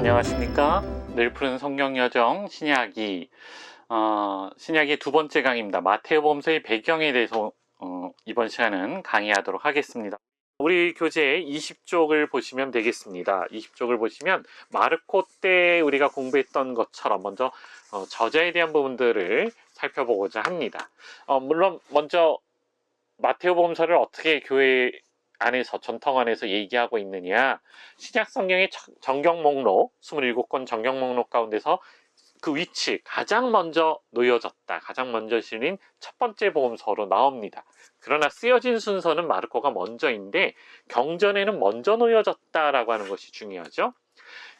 안녕하십니까. 늘 푸른 성경여정 신약이 신약의 두 번째 강의입니다. 마테오복음서의 배경에 대해서 이번 시간은 강의하도록 하겠습니다. 우리 교재 20쪽을 보시면 되겠습니다. 20쪽을 보시면 마르코 때 우리가 공부했던 것처럼 먼저 저자에 대한 부분들을 살펴보고자 합니다. 물론 먼저 마테오복음서를 어떻게 교회 안에서 전통 안에서 얘기하고 있느냐, 신약 성경의 정경 목록 27권 정경 목록 가운데서 그 위치 가장 먼저 놓여졌다, 가장 먼저 실린 첫 번째 복음서로 나옵니다. 그러나 쓰여진 순서는 마르코가 먼저인데 경전에는 먼저 놓여졌다라고 하는 것이 중요하죠.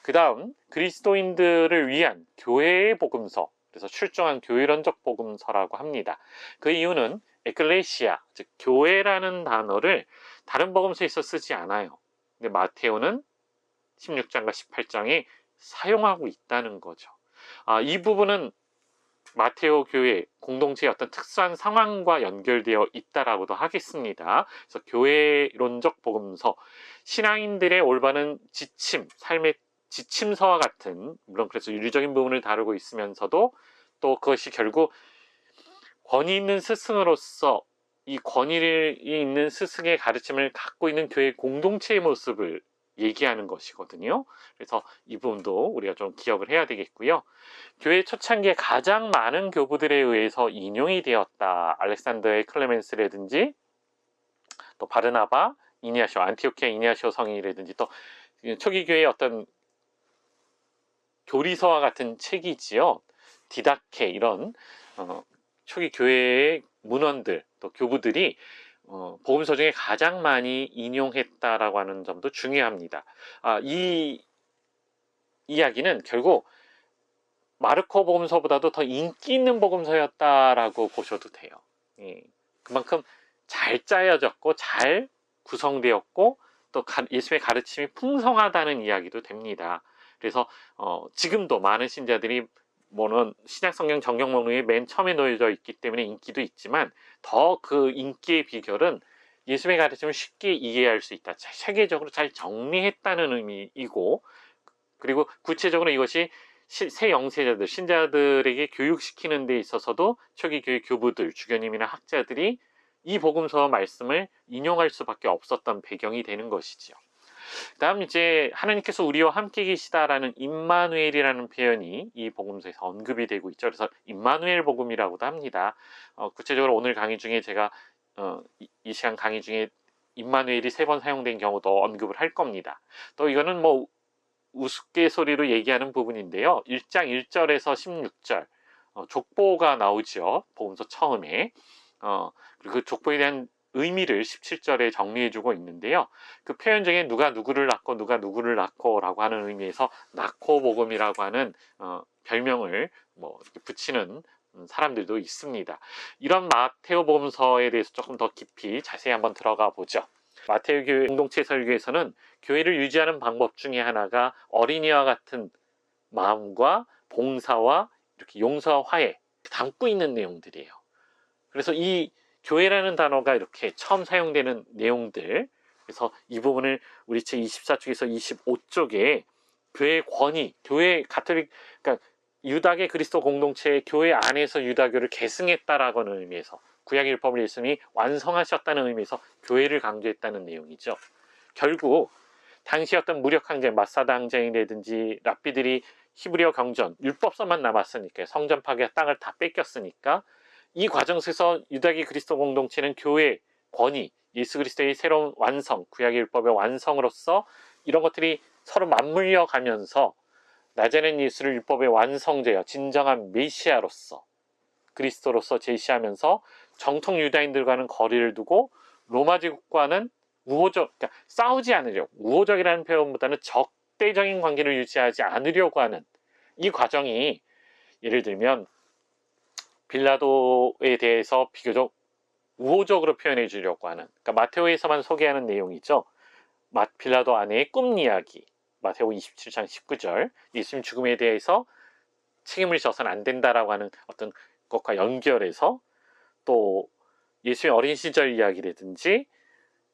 그 다음 그리스도인들을 위한 교회의 복음서, 그래서 출중한 교회론적 복음서라고 합니다. 그 이유는 에클레시아, 즉 교회라는 단어를 다른 복음서에서 쓰지 않아요. 근데 마테오는 16장과 18장에 사용하고 있다는 거죠. 이 부분은 마테오 교회 공동체의 어떤 특수한 상황과 연결되어 있다라고도 하겠습니다. 그래서 교회론적 복음서, 신앙인들의 올바른 지침, 삶의 지침서와 같은, 물론 그래서 윤리적인 부분을 다루고 있으면서도 또 그것이 결국 권위 있는 스승으로서 이 권위 있는 스승의 가르침을 갖고 있는 교회 공동체의 모습을 얘기하는 것이거든요. 그래서 이 부분도 우리가 좀 기억을 해야 되겠고요. 교회 초창기에 가장 많은 교부들에 의해서 인용이 되었다. 알렉산더의 클레멘스라든지 또 바르나바, 이니아쇼, 안티오키아 이니아쇼 성인이라든지 또 초기 교회의 어떤 교리서와 같은 책이지요. 디다케, 이런 초기 교회의 문헌들, 또 교부들이 복음서 중에 가장 많이 인용했다라고 하는 점도 중요합니다. 이 이야기는 결국 마르코 복음서보다도 더 인기 있는 복음서였다라고 보셔도 돼요. 그만큼 잘 짜여졌고 잘 구성되었고 또 예수의 가르침이 풍성하다는 이야기도 됩니다. 그래서 지금도 많은 신자들이 신약성경 정경 목록에 맨 처음에 놓여져 있기 때문에 인기도 있지만 더 그 인기의 비결은 예수의 가르침을 쉽게 이해할 수 있다, 체계적으로 잘 정리했다는 의미이고, 그리고 구체적으로 이것이 새 영세자들, 신자들에게 교육시키는 데 있어서도 초기 교회 교부들, 주교님이나 학자들이 이 복음서 말씀을 인용할 수밖에 없었던 배경이 되는 것이지요. 다음 이제 하나님께서 우리와 함께 계시다라는 임마누엘이라는 표현이 이 복음서에서 언급이 되고 있죠. 그래서 임마누엘 복음이라고도 합니다. 구체적으로 오늘 강의 중에 제가 이 시간 강의 중에 임마누엘이 3번 사용된 경우도 언급을 할 겁니다. 또 이거는 우스갯소리로 얘기하는 부분인데요. 1장 1절에서 16절 족보가 나오죠. 복음서 처음에. 그리고 그 족보에 대한 의미를 17절에 정리해주고 있는데요. 그 표현 중에 누가 누구를 낳고 누가 누구를 낳고 라고 하는 의미에서 낳고 복음이라고 하는 별명을 이렇게 붙이는 사람들도 있습니다. 이런 마테오 복음서에 대해서 조금 더 깊이 자세히 한번 들어가 보죠. 마테오 교회 공동체 설교에서는 교회를 유지하는 방법 중에 하나가 어린이와 같은 마음과 봉사와 이렇게 용서와 화해 담고 있는 내용들이에요. 그래서 이 교회라는 단어가 이렇게 처음 사용되는 내용들, 그래서 이 부분을 우리 제 24쪽에서 25쪽에 교회의 권위, 교회 가톨릭, 그러니까 유다계 그리스도 공동체의 교회 안에서 유다교를 계승했다라고 하는 의미에서, 구약 율법을 예수님이 완성하셨다는 의미에서 교회를 강조했다는 내용이죠. 결국 당시 어떤 무력 항쟁, 마사다 항쟁이라든지 랍비들이 히브리어 경전, 율법서만 남았으니까, 성전 파괴, 땅을 다 뺏겼으니까 이 과정 속에서 유다계 그리스도 공동체는 교회 권위, 예수 그리스도의 새로운 완성, 구약의 율법의 완성으로서 이런 것들이 서로 맞물려 가면서 나자렛 예수를 율법의 완성자여, 진정한 메시아로서, 그리스도로서 제시하면서 정통 유다인들과는 거리를 두고 로마 제국과는 그러니까 싸우지 않으려고, 우호적이라는 표현보다는 적대적인 관계를 유지하지 않으려고 하는 이 과정이, 예를 들면 빌라도에 대해서 비교적 우호적으로 표현해 주려고 하는, 그러니까 마테오에서만 소개하는 내용이죠. 빌라도 아내의 꿈 이야기, 마테오 27장 19절, 예수님 죽음에 대해서 책임을 져서는 안 된다라고 하는 어떤 것과 연결해서, 또 예수의 어린 시절 이야기라든지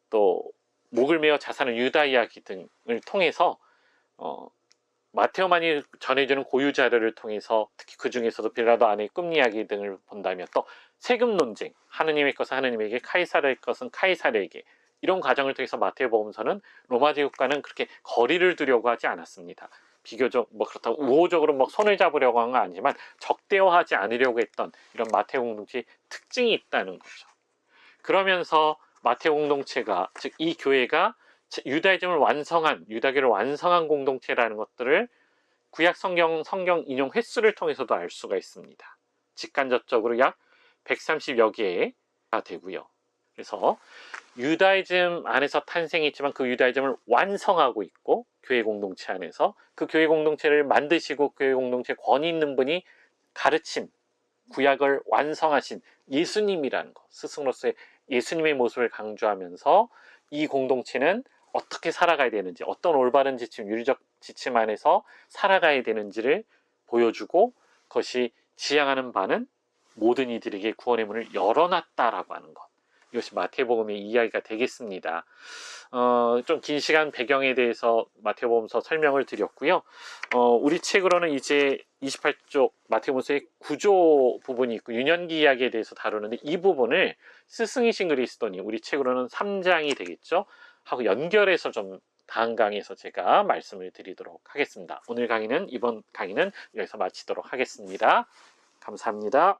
또 목을 메어 자사는 유다 이야기 등을 통해서 마테오만이 전해주는 고유 자료를 통해서 특히 그 중에서도 빌라도 안의 꿈 이야기 등을 본다면 또 세금 논쟁, 하느님의 것은 하느님에게, 카이사르의 것은 카이사르에게, 이런 과정을 통해서 마테오복음서는 로마 제국과는 그렇게 거리를 두려고 하지 않았습니다. 비교적 뭐 그렇다고 우호적으로 뭐 손을 잡으려고 한 건 아니지만 적대화하지 않으려고 했던 이런 마테오 공동체의 특징이 있다는 거죠. 그러면서 마테오 공동체가, 즉 이 교회가 유다이즘을 완성한, 유다교를 완성한 공동체라는 것들을 구약 성경 인용 횟수를 통해서도 알 수가 있습니다. 직간접적으로 약 130여 개가 되고요. 그래서 유다이즘 안에서 탄생했지만 그 유다이즘을 완성하고 있고, 교회 공동체 안에서 그 교회 공동체를 만드시고 교회 공동체 권위 있는 분이 가르침, 구약을 완성하신 예수님이라는 것, 스승으로서의 예수님의 모습을 강조하면서 이 공동체는 어떻게 살아가야 되는지, 어떤 올바른 지침, 윤리적 지침 안에서 살아가야 되는지를 보여주고, 그것이 지향하는 바는 모든 이들에게 구원의 문을 열어놨다라고 하는 것, 이것이 마태복음의 이야기가 되겠습니다. 좀 긴 시간 배경에 대해서 마태복음서 설명을 드렸고요. 우리 책으로는 이제 28쪽 마태복음서의 구조 부분이 있고 유년기 이야기에 대해서 다루는데, 이 부분을 스승이신 그리스도니, 우리 책으로는 3장이 되겠죠, 하고 연결해서 좀 다음 강의에서 제가 말씀을 드리도록 하겠습니다. 오늘 강의는, 이번 강의는 여기서 마치도록 하겠습니다. 감사합니다.